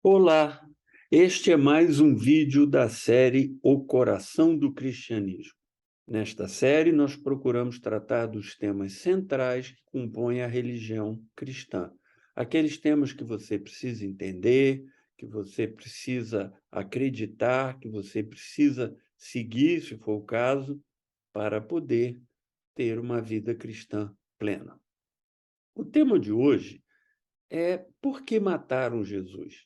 Olá, este é mais um vídeo da série O Coração do Cristianismo. Nesta série, nós procuramos tratar dos temas centrais que compõem a religião cristã. Aqueles temas que você precisa entender, que você precisa acreditar, que você precisa seguir, se for o caso, para poder ter uma vida cristã plena. O tema de hoje é por que mataram Jesus?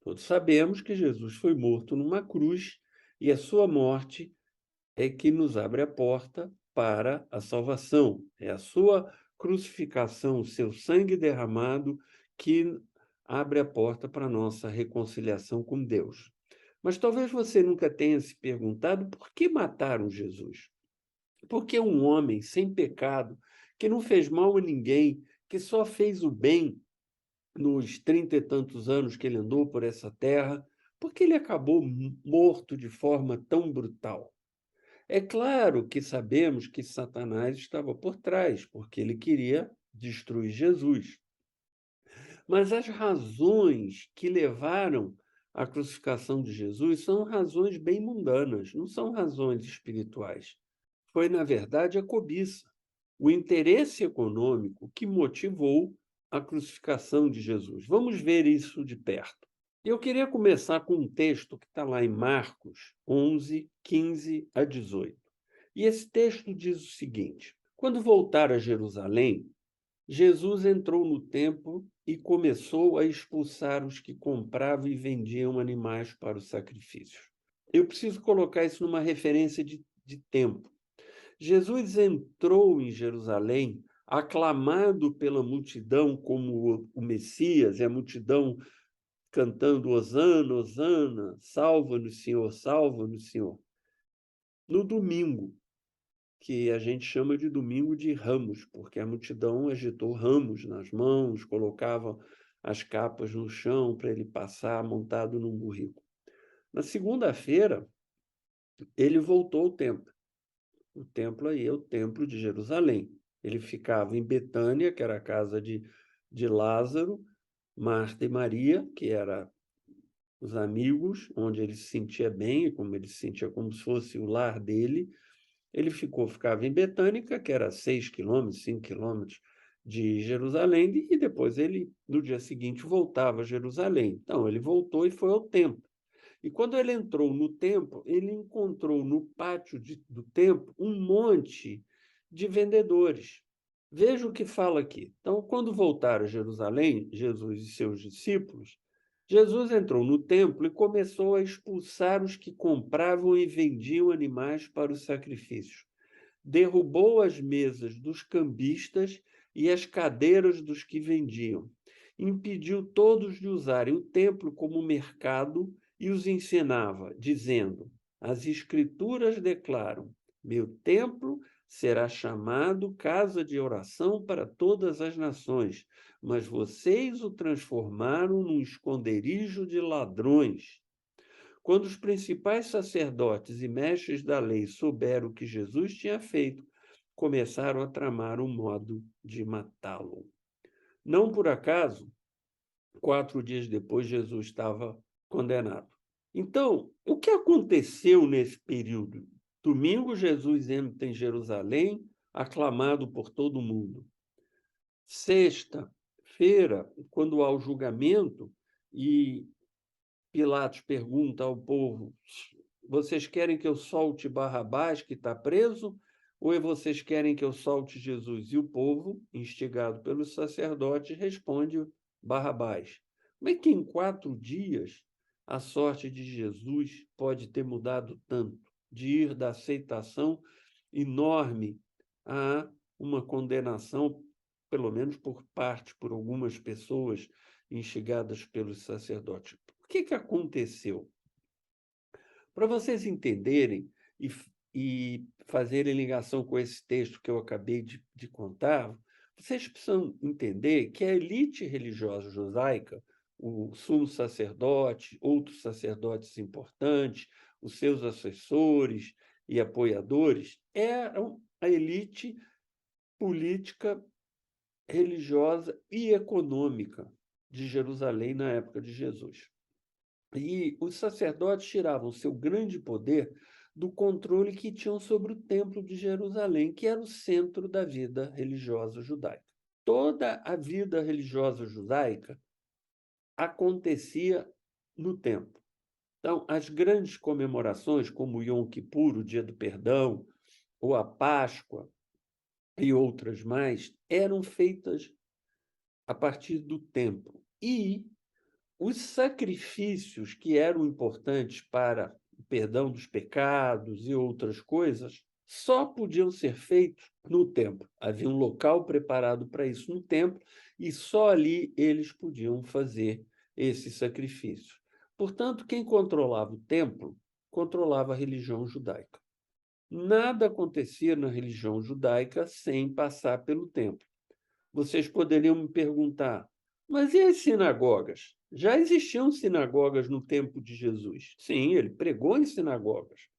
Todos sabemos que Jesus foi morto numa cruz e a sua morte é que nos abre a porta para a salvação. É a sua crucificação, o seu sangue derramado que abre a porta para a nossa reconciliação com Deus. Mas talvez você nunca tenha se perguntado por que mataram Jesus? Porque um homem sem pecado, que não fez mal a ninguém, que só fez o bem, nos 30 e tantos anos que ele andou por essa terra, porque ele acabou morto de forma tão brutal? É claro que sabemos que Satanás estava por trás, porque ele queria destruir Jesus. Mas as razões que levaram à crucificação de Jesus são razões bem mundanas, não são razões espirituais. Foi, na verdade, a cobiça, o interesse econômico que motivou a crucificação de Jesus. Vamos ver isso de perto. Eu queria começar com um texto que está lá em Marcos 11, 15 a 18. E esse texto diz o seguinte: quando voltar a Jerusalém, Jesus entrou no templo e começou a expulsar os que compravam e vendiam animais para os sacrifícios. Eu preciso colocar isso numa referência de tempo. Jesus entrou em Jerusalém, aclamado pela multidão como o Messias, e a multidão cantando Hosana, Hosana, salva-nos, Senhor, no domingo, que a gente chama de domingo de Ramos, porque a multidão agitou ramos nas mãos, colocava as capas no chão para ele passar montado num burrico. Na segunda-feira, ele voltou ao templo. O templo aí é o templo de Jerusalém. Ele ficava em Betânia, que era a casa de Lázaro, Marta e Maria, que era os amigos, onde ele se sentia bem, como ele se sentia como se fosse o lar dele. Ele ficava em Betânica, que era 6 quilômetros, 5 quilômetros de Jerusalém, e depois ele, no dia seguinte, voltava a Jerusalém. Então, ele voltou e foi ao templo. E quando ele entrou no templo, ele encontrou no pátio do templo um monte de vendedores. Veja o que fala aqui. Então, quando voltaram a Jerusalém, Jesus e seus discípulos, Jesus entrou no templo e começou a expulsar os que compravam e vendiam animais para os sacrifícios. Derrubou as mesas dos cambistas e as cadeiras dos que vendiam. Impediu todos de usarem o templo como mercado e os ensinava, dizendo: as Escrituras declaram: meu templo será chamado casa de oração para todas as nações, mas vocês o transformaram num esconderijo de ladrões. Quando os principais sacerdotes e mestres da lei souberam o que Jesus tinha feito, começaram a tramar um modo de matá-lo. Não por acaso, 4 dias depois, Jesus estava condenado. Então, o que aconteceu nesse período? Domingo, Jesus entra em Jerusalém, aclamado por todo mundo. Sexta-feira, quando há o julgamento, e Pilatos pergunta ao povo: vocês querem que eu solte Barrabás, que está preso, ou vocês querem que eu solte Jesus? E o povo, instigado pelos sacerdotes, responde: Barrabás. Como é que em 4 dias a sorte de Jesus pode ter mudado tanto, de ir da aceitação enorme a uma condenação, pelo menos por algumas pessoas instigadas pelos sacerdotes? O que aconteceu? Para vocês entenderem e fazerem ligação com esse texto que eu acabei de contar, vocês precisam entender que a elite religiosa judaica, o sumo sacerdote, outros sacerdotes importantes, os seus assessores e apoiadores, eram a elite política, religiosa e econômica de Jerusalém na época de Jesus. E os sacerdotes tiravam seu grande poder do controle que tinham sobre o Templo de Jerusalém, que era o centro da vida religiosa judaica. Toda a vida religiosa judaica acontecia no templo. Então, as grandes comemorações, como o Yom Kippur, o Dia do Perdão, ou a Páscoa e outras mais, eram feitas a partir do templo. E os sacrifícios que eram importantes para o perdão dos pecados e outras coisas só podiam ser feitos no templo. Havia um local preparado para isso no templo e só ali eles podiam fazer esses sacrifícios. Portanto, quem controlava o templo controlava a religião judaica. Nada acontecia na religião judaica sem passar pelo templo. Vocês poderiam me perguntar, mas e as sinagogas? Já existiam sinagogas no tempo de Jesus. Sim, ele pregou em sinagogas.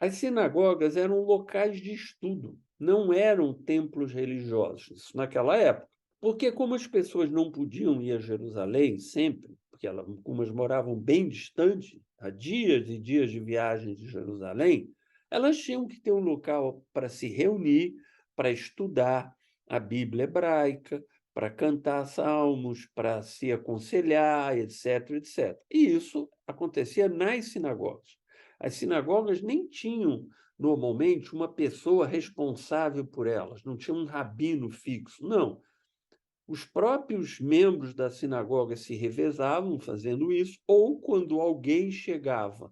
As sinagogas eram locais de estudo, não eram templos religiosos, isso naquela época. Porque como as pessoas não podiam ir a Jerusalém sempre, porque algumas moravam bem distante, a dias e dias de viagem de Jerusalém, elas tinham que ter um local para se reunir, para estudar a Bíblia hebraica, para cantar salmos, para se aconselhar, etc, etc. E isso acontecia nas sinagogas. As sinagogas nem tinham, normalmente, uma pessoa responsável por elas, não tinha um rabino fixo, não. Os próprios membros da sinagoga se revezavam fazendo isso, ou quando alguém chegava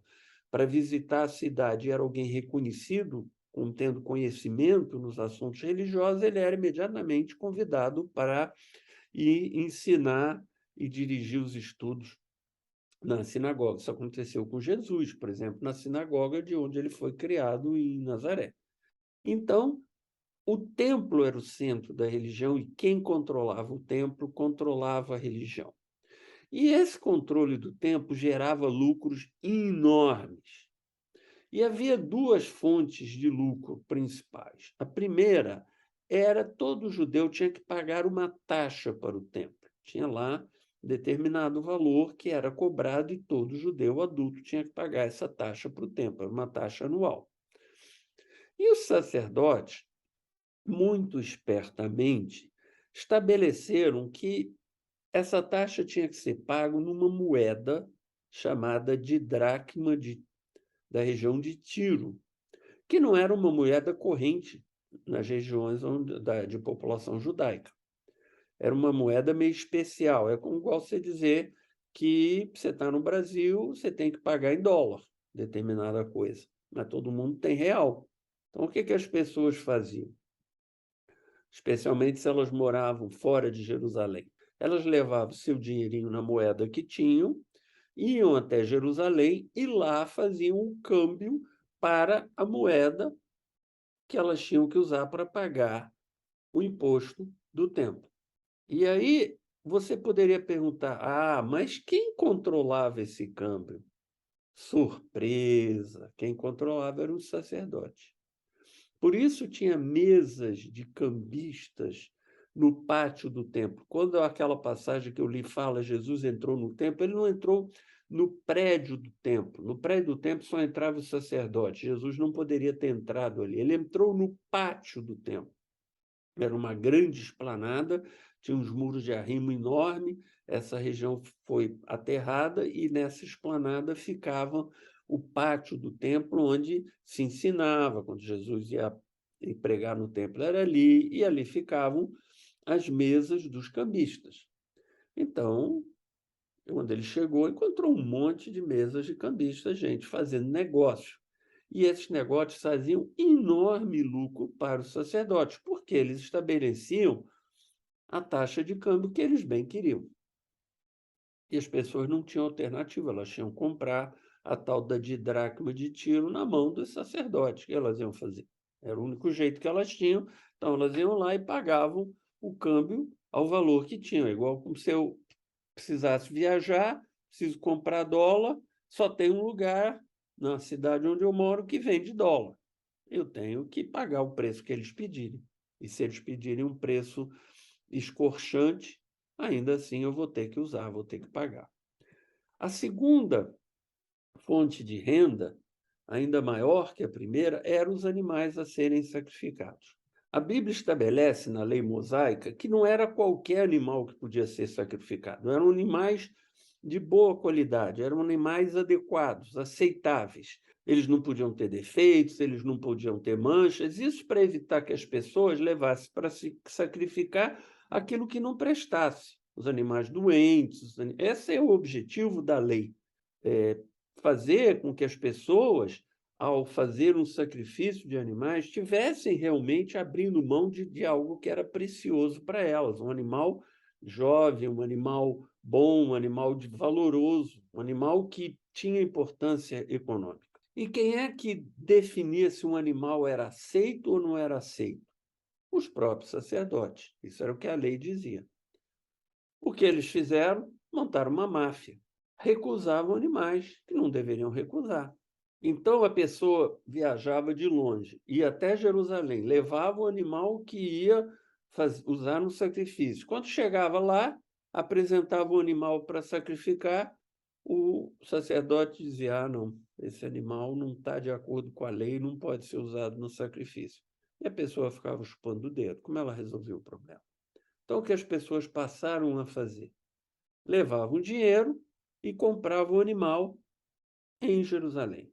para visitar a cidade e era alguém reconhecido, tendo conhecimento nos assuntos religiosos, ele era imediatamente convidado para ir ensinar e dirigir os estudos na sinagoga. Isso aconteceu com Jesus, por exemplo, na sinagoga de onde ele foi criado em Nazaré. Então, o templo era o centro da religião e quem controlava o templo controlava a religião. E esse controle do templo gerava lucros enormes. E havia duas fontes de lucro principais. A primeira era todo judeu tinha que pagar uma taxa para o templo. Tinha lá determinado valor que era cobrado e todo judeu adulto tinha que pagar essa taxa para o templo, era uma taxa anual. E os sacerdotes, muito espertamente, estabeleceram que essa taxa tinha que ser paga numa moeda chamada de dracma da região de Tiro, que não era uma moeda corrente nas regiões de população judaica. Era uma moeda meio especial. É como igual você dizer que você está no Brasil, você tem que pagar em dólar determinada coisa, mas todo mundo tem real. Então, o que as pessoas faziam? Especialmente se elas moravam fora de Jerusalém. Elas levavam seu dinheirinho na moeda que tinham, iam até Jerusalém e lá faziam um câmbio para a moeda que elas tinham que usar para pagar o imposto do templo. E aí você poderia perguntar: ah, mas quem controlava esse câmbio? Surpresa! Quem controlava eram os sacerdotes. Por isso tinha mesas de cambistas no pátio do templo. Quando aquela passagem que eu li fala Jesus entrou no templo, ele não entrou no prédio do templo. No prédio do templo só entrava o sacerdote. Jesus não poderia ter entrado ali. Ele entrou no pátio do templo. Era uma grande esplanada, tinha uns muros de arrimo enorme, essa região foi aterrada e nessa esplanada ficava o pátio do templo onde se ensinava, quando Jesus ia pregar no templo era ali, e ali ficavam as mesas dos cambistas. Então, quando ele chegou, encontrou um monte de mesas de cambistas, gente fazendo negócio. E esses negócios faziam enorme lucro para os sacerdotes, porque eles estabeleciam a taxa de câmbio que eles bem queriam. E as pessoas não tinham alternativa, elas tinham que comprar a tal da didracma de Tiro na mão dos sacerdotes. O que elas iam fazer? Era o único jeito que elas tinham, então elas iam lá e pagavam o câmbio ao valor que tinham. Igual como se eu precisasse viajar, preciso comprar dólar, só tem um lugar na cidade onde eu moro que vende dólar. Eu tenho que pagar o preço que eles pedirem. E se eles pedirem um preço escorchante, ainda assim eu vou ter que usar, vou ter que pagar. A segunda fonte de renda, ainda maior que a primeira, eram os animais a serem sacrificados. A Bíblia estabelece na lei mosaica que não era qualquer animal que podia ser sacrificado, eram animais de boa qualidade, eram animais adequados, aceitáveis. Eles não podiam ter defeitos, eles não podiam ter manchas, isso para evitar que as pessoas levassem para se sacrificar aquilo que não prestasse, os animais doentes. Esse é o objetivo da lei, fazer com que as pessoas, ao fazer um sacrifício de animais, estivessem realmente abrindo mão de algo que era precioso para elas, um animal jovem, um animal bom, um animal valoroso, um animal que tinha importância econômica. E quem é que definia se um animal era aceito ou não era aceito? Os próprios sacerdotes. Isso era o que a lei dizia. O que eles fizeram? Montaram uma máfia. Recusavam animais que não deveriam recusar. Então, a pessoa viajava de longe, ia até Jerusalém, levava o animal que ia usar no sacrifício. Quando chegava lá, apresentava o animal para sacrificar, o sacerdote dizia: não, esse animal não está de acordo com a lei, não pode ser usado no sacrifício. E a pessoa ficava chupando o dedo. Como ela resolveu o problema? Então, o que as pessoas passaram a fazer? Levavam dinheiro e compravam o animal em Jerusalém.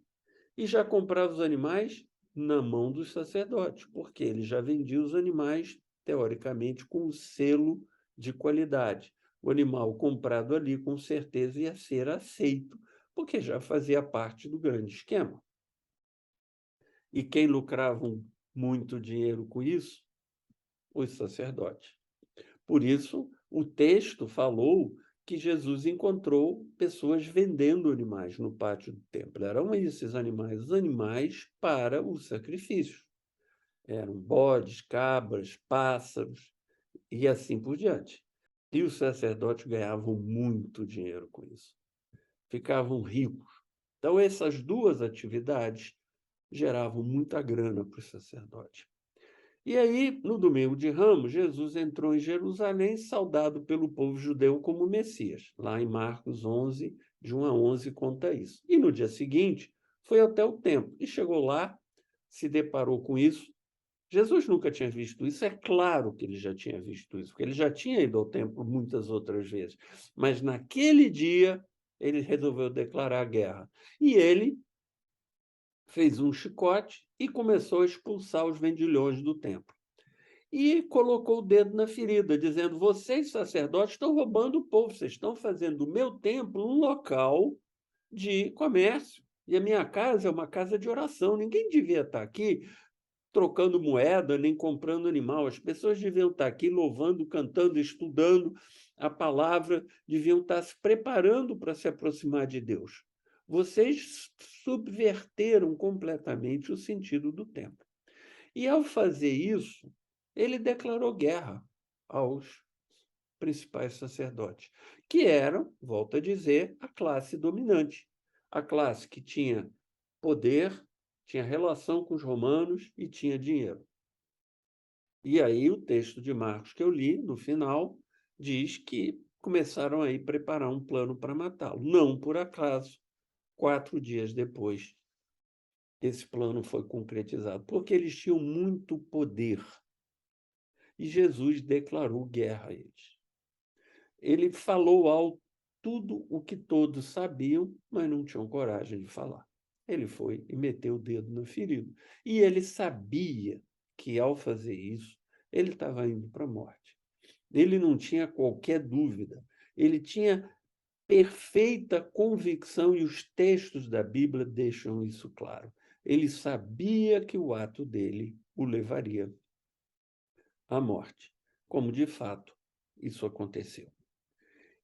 E já comprava os animais na mão dos sacerdotes, porque ele já vendia os animais, teoricamente, com o selo de qualidade. O animal comprado ali, com certeza, ia ser aceito, porque já fazia parte do grande esquema. E quem lucrava muito dinheiro com isso? Os sacerdotes. Por isso, o texto falou que Jesus encontrou pessoas vendendo animais no pátio do templo. Eram esses animais, os animais para o sacrifício. Eram bodes, cabras, pássaros e assim por diante. E os sacerdotes ganhavam muito dinheiro com isso. Ficavam ricos. Então, essas duas atividades geravam muita grana para os sacerdotes. E aí, no domingo de Ramos, Jesus entrou em Jerusalém, saudado pelo povo judeu como Messias. Lá em Marcos 11, de 1 a 11, conta isso. E no dia seguinte, foi até o templo e chegou lá, se deparou com isso. Jesus nunca tinha visto isso, é claro que ele já tinha visto isso, porque ele já tinha ido ao templo muitas outras vezes. Mas naquele dia, ele resolveu declarar guerra. E ele fez um chicote e começou a expulsar os vendilhões do templo. E colocou o dedo na ferida, dizendo: vocês, sacerdotes, estão roubando o povo, vocês estão fazendo do meu templo um local de comércio. E a minha casa é uma casa de oração. Ninguém devia estar aqui trocando moeda, nem comprando animal. As pessoas deviam estar aqui louvando, cantando, estudando a palavra, deviam estar se preparando para se aproximar de Deus. Vocês subverteram completamente o sentido do templo. E, ao fazer isso, ele declarou guerra aos principais sacerdotes, que eram, volto a dizer, a classe dominante, a classe que tinha poder, tinha relação com os romanos e tinha dinheiro. E aí o texto de Marcos que eu li, no final, diz que começaram a preparar um plano para matá-lo. Não por acaso, 4 dias depois, esse plano foi concretizado, porque eles tinham muito poder. E Jesus declarou guerra a eles. Ele falou alto tudo o que todos sabiam, mas não tinham coragem de falar. Ele foi e meteu o dedo no ferido. E ele sabia que, ao fazer isso, ele estava indo para a morte. Ele não tinha qualquer dúvida. Ele tinha perfeita convicção, e os textos da Bíblia deixam isso claro. Ele sabia que o ato dele o levaria à morte, como de fato isso aconteceu.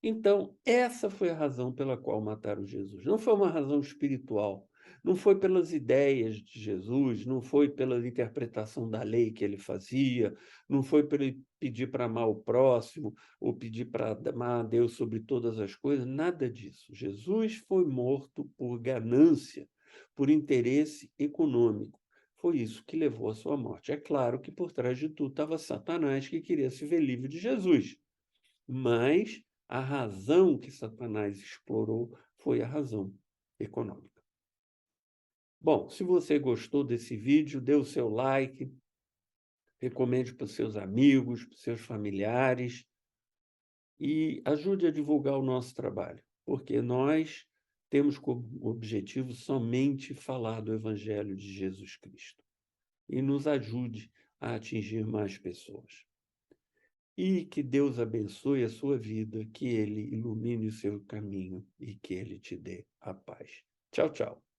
Então, essa foi a razão pela qual mataram Jesus. Não foi uma razão espiritual, não foi pelas ideias de Jesus, não foi pela interpretação da lei que ele fazia, não foi pelo pedir para amar o próximo ou pedir para amar a Deus sobre todas as coisas, nada disso. Jesus foi morto por ganância, por interesse econômico. Foi isso que levou à sua morte. É claro que por trás de tudo estava Satanás, que queria se ver livre de Jesus. Mas a razão que Satanás explorou foi a razão econômica. Bom, se você gostou desse vídeo, dê o seu like, recomende para os seus amigos, para os seus familiares e ajude a divulgar o nosso trabalho, porque nós temos como objetivo somente falar do Evangelho de Jesus Cristo. E nos ajude a atingir mais pessoas. E que Deus abençoe a sua vida, que Ele ilumine o seu caminho e que Ele te dê a paz. Tchau, tchau.